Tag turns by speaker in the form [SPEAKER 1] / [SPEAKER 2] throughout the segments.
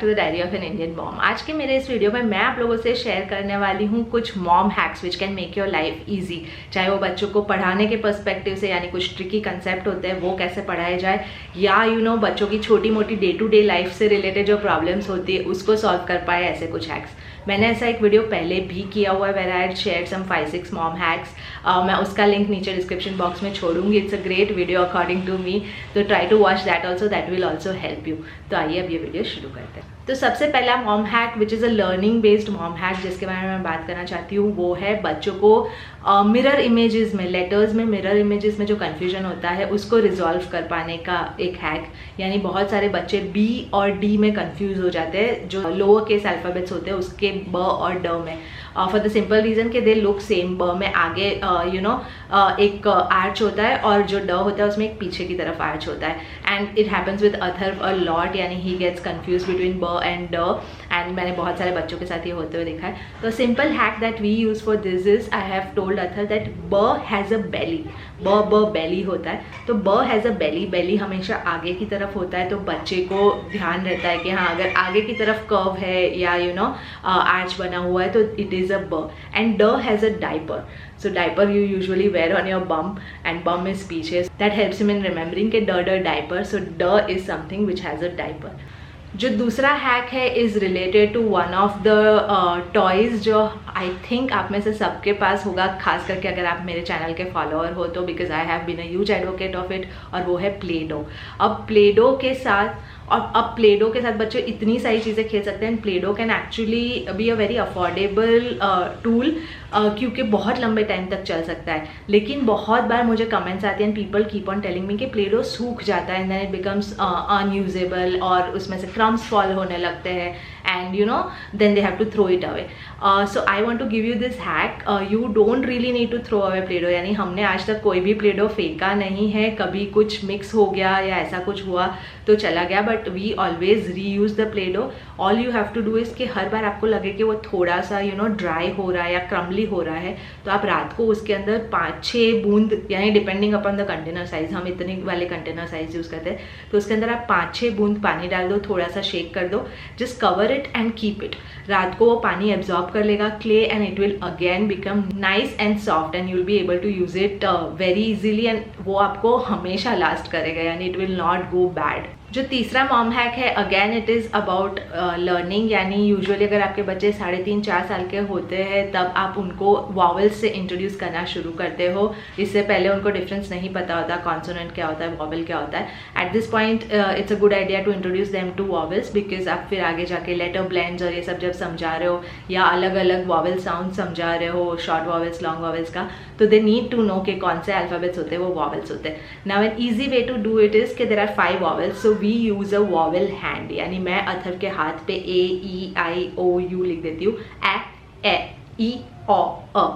[SPEAKER 1] To the diary of an Indian mom. आज के मेरे इस वीडियो में मैं आप लोगों से शेयर करने वाली हूँ कुछ mom hacks which can make your life easy. चाहे वो बच्चों को पढ़ाने के पर्सपेक्टिव से, यानी कुछ ट्रिकी कंसेप्ट होते हैं वो कैसे पढ़ाए जाए, या बच्चों की छोटी मोटी डे टू डे लाइफ से रिलेटेड जो प्रॉब्लम्स होती है उसको सॉल्व कर पाए, ऐसे कुछ हैक्स। मैंने ऐसा एक वीडियो पहले भी किया हुआ है where I had shared some 5-6 mom hacks. मैं उसका लिंक नीचे डिस्क्रिप्शन बॉक्स में छोड़ूंगी। It's a great video according to me, तो try to watch that also, that will also help you. तो आइए अब ये वीडियो शुरू करते हैं। तो सबसे पहला mom hack which is a learning based mom hack जिसके बारे में मैं बात करना चाहती हूँ वो है बच्चों को मिरर इमेजेस में, लेटर्स में मिरर इमेजेस में जो कन्फ्यूजन होता है उसको रिजॉल्व कर पाने का एक हैक। यानी बहुत सारे बच्चे बी और डी में कन्फ्यूज हो जाते हैं, जो लोअर केस अल्फ़ाबेट्स होते हैं उसके ब और ड में, फॉर द सिंपल रीज़न कि दे लुक सेम। ब में आगे एक आर्च होता है और जो ड होता है उसमें एक पीछे की तरफ आर्च होता है। And it happens with Atharva a lot, यानी ही गेट्स कन्फ्यूज बिटवीन ब एंड ड। एंड मैंने बहुत सारे बच्चों के साथ ये होते हुए देखा है। तो simple hack that we use for this is, I have told Athar that B has a belly. B belly होता है, तो ब हैज़ अ बेली। बेली हमेशा आगे की तरफ होता है, तो बच्चे को ध्यान रहता है कि हाँ अगर आगे की तरफ कर्व है या आर्च बना हुआ है तो it is a b. And d has a diaper. So diaper you usually wear on your bum, and bum is speeches. That helps him in remembering कि d diaper. So d is something which has a diaper. जो दूसरा hack है is related to one of the toys जो I think आप में से सबके पास होगा, खास करके अगर आप मेरे चैनल के फॉलोअर हो तो, because I have been a huge advocate of it, और वो है प्ले डो। अब प्ले डो के साथ बच्चे इतनी सारी चीज़ें खेल सकते हैं। Play Doh can actually be a very affordable tool, क्योंकि बहुत लंबे टाइम तक चल सकता है। लेकिन बहुत बार मुझे कमेंट्स आते हैं, people keep on telling me कि प्ले डो सूख जाता है and then it becomes unusable, और उसमें से क्रम्स फॉल होने लगते हैं and then they have to throw it away. So I want to give you this hack. You don't really need to throw away Play-Doh. यानी हमने आज तक कोई भी Play-Doh फेंका नहीं है, कभी कुछ मिक्स हो गया या ऐसा कुछ हुआ तो चला गया, but we always reuse the Play-Doh. All you have to do is कि हर बार आपको लगे कि वो थोड़ा सा ड्राई हो रहा है या क्रम्बली हो रहा है, तो आप रात को उसके अंदर 5-6 बूंद, यानी depending upon the container size, हम इतने वाले कंटेनर साइज यूज़ करते हैं, तो उसके अंदर आप 5-6 बूंद पानी डाल दो, थोड़ा सा शेक कर दो, just cover it and keep it. रात को वो पानी एब्जॉर्ब कर लेगा clay and it will again become nice and soft and you will be able to use it very easily, and वो आपको हमेशा लास्ट करेगा, यानी it will not go bad. जो तीसरा मॉम हैक है, again it is about learning. यानी usually अगर आपके बच्चे 3.5-4 साल के होते हैं तब आप उनको वॉवल्स से इंट्रोड्यूस करना शुरू करते हो। इससे पहले उनको डिफरेंस नहीं पता होता, कॉन्सोनेंट क्या होता है, वॉवल क्या होता है। At this point it's a good idea to introduce them to vowels, because आप फिर आगे जाके लेटर ब्लेंड्स और ये सब जब समझा रहे हो या अलग अलग वॉवल साउंड समझा रहे हो, शॉर्ट वॉवल्स, लॉन्ग वॉवल्स का, तो दे नीड टू नो कि कौन से अल्फ़ाबेट्स होते हैं वो वॉवल्स होते हैं। Now an easy way to do it is कि there are 5 vowels, so we use a vowel hand. यानी मैं अथर्व के हाथ पे A-E-I-O-U लिख देती हूँ, E-O-अ,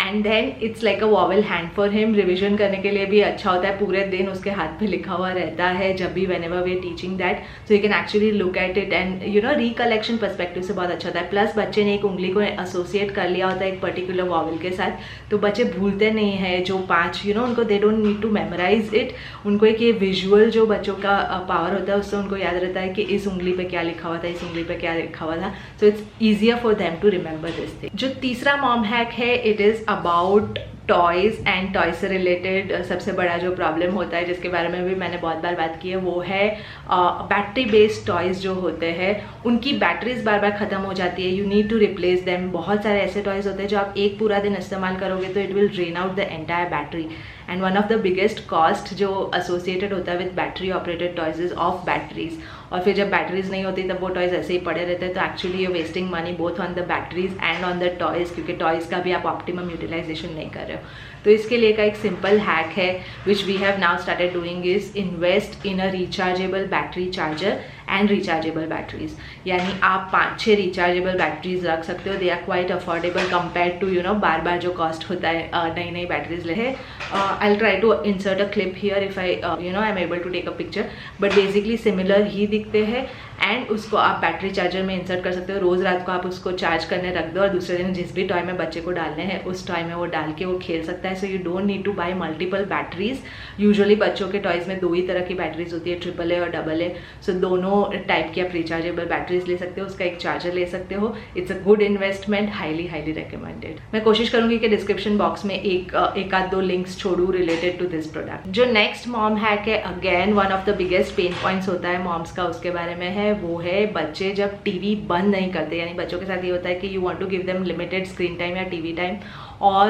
[SPEAKER 1] and then it's like a vowel hand for him. Revision करने के लिए भी अच्छा होता है, पूरे दिन उसके हाथ पे लिखा हुआ रहता है जब भी whenever we are teaching that, so you can actually look at it and recollection perspective से बहुत अच्छा होता है। प्लस बच्चे ने एक उंगली को एसोसिएट कर लिया होता है एक पर्टिकुलर वॉवल के साथ, तो बच्चे भूलते नहीं हैं जो 5 उनको they don't need to memorise it. उनको एक ये विजुअल जो बच्चों का पावर होता है उससे उनको याद रहता है कि इस उंगली पे क्या लिखा हुआ था, इस उंगली पे क्या लिखा हुआ था, so it's easier for them to remember this thing. जो तीसरा मॉम हैक है, it is about toys and toy से रिलेटेड सबसे बड़ा जो प्रॉब्लम होता है, जिसके बारे में भी मैंने बहुत बार बात की है, वो है बैटरी बेस्ड टॉयज़ जो होते हैं उनकी बैटरीज बार बार ख़त्म हो जाती है। You need to replace them. बहुत सारे ऐसे टॉयज़ होते हैं जो आप एक पूरा दिन इस्तेमाल करोगे तो it will drain out the entire battery, and one of the biggest cost जो एसोसिएटेड होता है with battery operated toys is of batteries. और फिर जब बैटरीज नहीं होती तब वो टॉयज़ ऐसे ही पड़े रहते हैं, तो actually you wasting money both on the batteries and on the toys, क्योंकि टॉयज़ का भी आप ऑप्टिमम यूटिलाइजेशन नहीं कर रहे हो। तो इसके लिए का एक सिंपल हैक है which we have now started doing is invest in a rechargeable battery charger and rechargeable batteries. यानी आप 5-6 रिचार्जेबल बैटरीज रख सकते हो, they are quite affordable compare to बार बार जो कॉस्ट होता है नई नई बैटरीज ले है। I try to insert a clip here if I am able to take a picture, but basically similar ही दिखते हैं एंड उसको आप बैटरी चार्जर में इंसर्ट कर सकते हो। रोज़ रात को आप उसको चार्ज करने रख दो और दूसरे दिन जिस भी टॉय में बच्चे को डालने हैं उस टॉय में वो डाल के वो खेल सकता है। So you don't need to buy multiple batteries. Usually बच्चों के टॉयज़ में 2 ही तरह की बैटरीज होती है, AAA और AA। सो दोनों टाइप की आप रिचार्जेबल बैटरीज ले सकते हो, उसका एक चार्जर ले सकते हो। It's a good investment, highly recommended. मैं कोशिश करूंगी कि डिस्क्रिप्शन बॉक्स में एक आध 2 लिंक्स छोड़ू रिलेटेड टू दिस प्रोडक्ट। जो नेक्स्ट मॉम हैक है, again one of the biggest pen points होता है मॉम्स का, उसके बारे में है, वो है बच्चे जब टीवी बंद नहीं करते। यानी बच्चों के साथ ये होता है कि you want to give them limited screen time या टीवी टाइम, और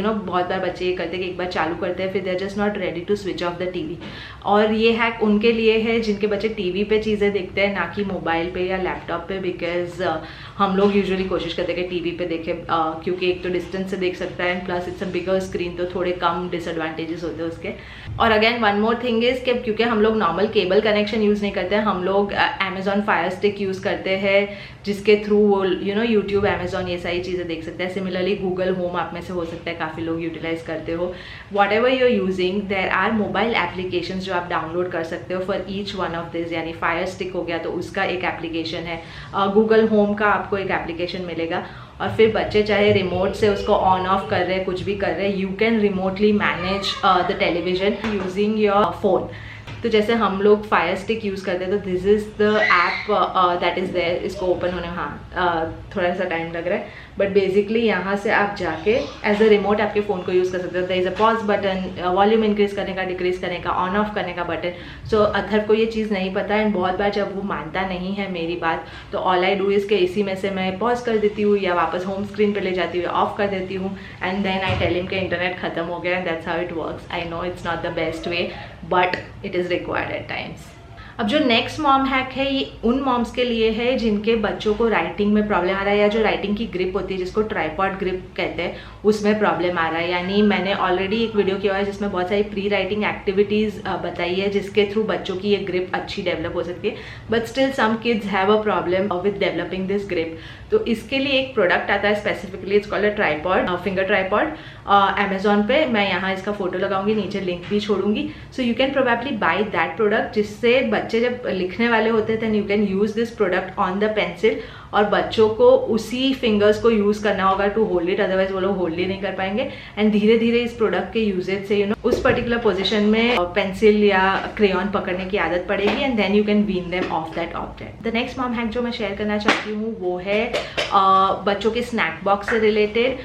[SPEAKER 1] बहुत बार बच्चे ये करते हैं कि एक बार चालू करते हैं फिर they are just not ready to switch off the TV. और ये हैक उनके लिए है जिनके बच्चे टीवी पे चीज़ें देखते हैं, ना कि मोबाइल पे या लैपटॉप पे। बिकॉज हम लोग यूजुअली कोशिश करते हैं कि टीवी पे देखें, क्योंकि एक तो डिस्टेंस से देख सकता है and plus it's a bigger screen, तो थोड़े कम डिसएडवांटेजेस होते हैं उसके। और again one more thing is कि क्योंकि हम लोग नॉर्मल केबल कनेक्शन यूज़ नहीं करते हैं, हम लोग Amazon Fire Stick यूज़ करते हैं, जिसके थ्रू वो यूट्यूब, Amazon ये सारी चीज़ें देख सकते हैं। सिमिलरली गूगल होम आप में से हो सकता है काफ़ी लोग यूटिलाइज करते हो। What you are using, there are mobile applications जो आप डाउनलोड कर सकते हो for each one of this. यानी फायर स्टिक हो गया तो उसका एक एप्लीकेशन है, गूगल होम का आपको एक एप्लीकेशन मिलेगा, और फिर बच्चे चाहे रिमोट से उसको ऑन ऑफ कर रहे हैं, कुछ भी कर रहे हैं, you can remotely manage the television using your phone. तो जैसे हम लोग फायर स्टिक यूज़ करते हैं, तो this is the app that is there. इसको ओपन होने में थोड़ा सा टाइम लग रहा है, बट बेसिकली यहाँ से आप जाके एज अ रिमोट आपके फ़ोन को यूज़ कर सकते हो। There is a pause button, volume increase करने का, डिक्रीज करने का, ऑन ऑफ करने का बटन। सो अथर को ये चीज़ नहीं पता है, एंड बहुत बार जब वो मानता नहीं है मेरी बात, तो ऑल आई डू इज़ के इसी में से मैं पॉज कर देती हूँ या वापस होम स्क्रीन पर ले जाती हूँ या ऑफ कर देती हूँ, and then I tell him के इंटरनेट खत्म हो गया, and that's how it works. I know it's not the best way, but it is required at times. अब जो नेक्स्ट मॉम हैक है, ये उन मॉम्स के लिए है जिनके बच्चों को राइटिंग में प्रॉब्लम आ रहा है, या जो राइटिंग की ग्रिप होती है जिसको ट्राइपॉड ग्रिप कहते हैं, उसमें प्रॉब्लम आ रहा है। यानी मैंने ऑलरेडी एक वीडियो किया है जिसमें बहुत सारी प्री राइटिंग एक्टिविटीज़ बताई है जिसके थ्रू बच्चों की ये ग्रिप अच्छी डेवलप हो सकती है, but still some kids have a problem with developing this grip. तो इसके लिए एक प्रोडक्ट आता है specifically, it's called a tripod, finger tripod. Amazon पे मैं यहाँ इसका फोटो लगाऊंगी, नीचे लिंक भी छोड़ूंगी। So you can probably buy that product, जिससे बच्चे जब लिखने वाले होते हैं, then you can use this product on the pencil, और बच्चों को उसी फिंगर्स को यूज करना होगा टू होल्ड इट, अदरवाइज वो लोग होल्ड ही नहीं कर पाएंगे। एंड धीरे धीरे इस प्रोडक्ट के यूजेज से उस पर्टिकुलर पोजीशन में पेंसिल या क्रेयॉन पकड़ने की आदत पड़ेगी, and then you can wean them off that object. The next mom hack जो मैं शेयर करना चाहती हूँ वो है बच्चों के स्नैक बॉक्स से रिलेटेड।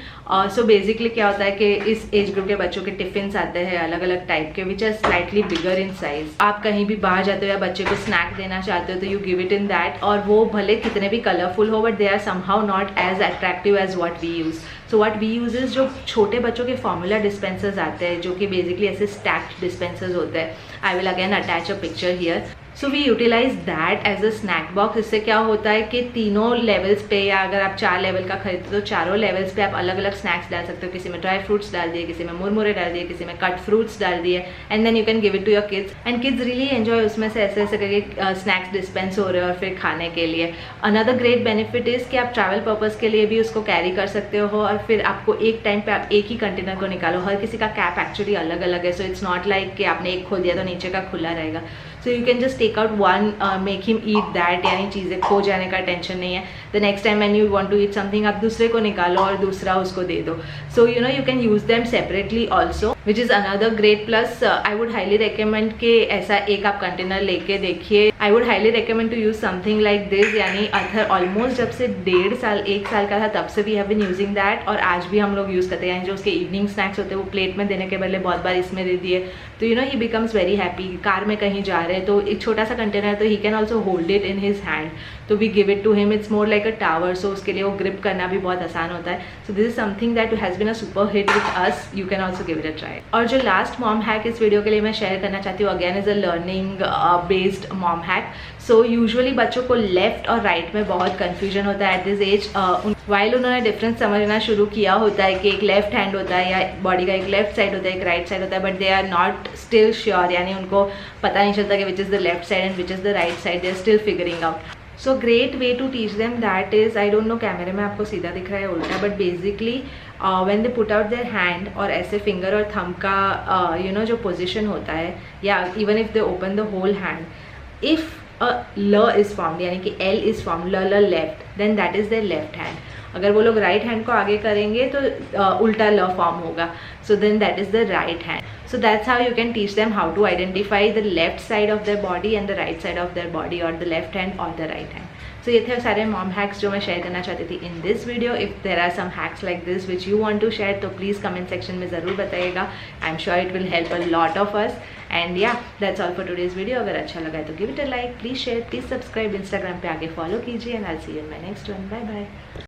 [SPEAKER 1] सो बेसिकली क्या होता है कि इस एज ग्रुप के बच्चों के टिफिन आते हैं अलग अलग टाइप के, which are slightly bigger in size. आप कहीं भी बाहर जाते हो या बच्चे को स्नैक देना चाहते हो तो you give it in that, और वो भले कितने भी कलरफुल हो, but they are somehow not as attractive as what we use. So what we use is जो छोटे बच्चों के फॉर्मूला डिस्पेंसर्स आते हैं, जो कि बेसिकली ऐसे स्टैक्ड डिस्पेंसर्स होते हैं। I will again attach a picture here. So we utilise that as a snack box. इससे क्या होता है कि तीनों लेवल्स पे, या अगर आप 4 लेवल का खरीदते हो तो चारों लेवल्स पे आप अलग अलग स्नैक्स डाल सकते हो। किसी में ड्राई फ्रूट्स डाल दिए, किसी में मुरमुरे डाल दिए, किसी में कट फ्रूट्स डाल दिए, and then you can give it to your kids, and kids really enjoy उसमें से ऐसे ऐसे करके स्नैक्स डिस्पेंस हो रहे हैं और फिर खाने के लिए। अनदर ग्रेट बेनिफिट इज़ कि आप ट्रैवल पर्पज़ के लिए भी उसको कैरी कर सकते हो, और फिर आपको एक टाइम पे आप एक ही कंटेनर को निकालो। हर किसी का कैप एक्चुअली अलग अलग है, सो इट्स नॉट लाइक कि आपने एक खोल दिया तो नीचे का खुला रहेगा। So you can just take out one, make him eat that, यानी चीज़ें खो जाने का टेंशन नहीं है। The next time when you want to eat something, आप दूसरे को निकालो और दूसरा उसको दे दो। So you can use them separately also, which is another great plus. I would highly recommend कि ऐसा एक आप कंटेनर लेके देखिए। I would highly recommend to use something like this. यानी अथर ऑलमोस्ट जब से 1.5 साल 1 साल का था तब से we have been using that, और आज भी हम लोग यूज़ करते हैं। यानी जो उसके इवनिंग स्नैक्स होते हैं वो प्लेट में देने के बदले बहुत बार इसमें दे दिए, तो ही बिकम्स वेरी हैप्पी। कार में कहीं जा रहे हैं तो एक छोटा सा कंटेनर, तो he can also hold it in his hand, तो we give it to him. It's more like a tower, so उसके लिए वो ग्रिप करना भी बहुत आसान होता है। So this is something that has been a super hit with us, you can also give it a try. और जो लास्ट मॉम हैक इस वीडियो के लिए मैं शेयर करना चाहती हूँ, again is a learning based mom hack. So usually बच्चों को लेफ्ट और राइट में बहुत कन्फ्यूजन होता है एट दिस एज। वाइल उन्होंने डिफरेंस समझना शुरू किया होता है कि एक लेफ्ट हैंड होता है या बॉडी का एक लेफ्ट साइड होता है, एक राइट साइड होता है, but they are not still sure. यानी उनको पता नहीं चलता कि which is the left side and which is the right side, they are still figuring out. So great way to teach them that is, I don't know कैमरे में आपको सीधा दिख रहा है उल्टा, but basically when they put out their hand, और ऐसे फिंगर और थंब का जो पोजिशन होता है, या even if they open the whole hand, if L is formed, यानी कि L is formed, L left, then that is their left hand. अगर वो लोग राइट हैंड को आगे करेंगे तो उल्टा ल फॉर्म होगा, so then that is the right hand. So that's how you can teach them how to identify the left side of their body and the right side of their body, or the left hand or the right hand. So ये थे सारे mom hacks जो मैं share करना चाहती थी in this video. If there are some hacks like this which you want to share, तो please comment section में ज़रूर बताइएगा. I'm sure it will help a lot of us. And yeah, that's all for today's video. अगर अच्छा लगा है तो give it a like, please share, please subscribe, Instagram पे आगे follow कीजिए, and I'll see you in my next one. Bye bye.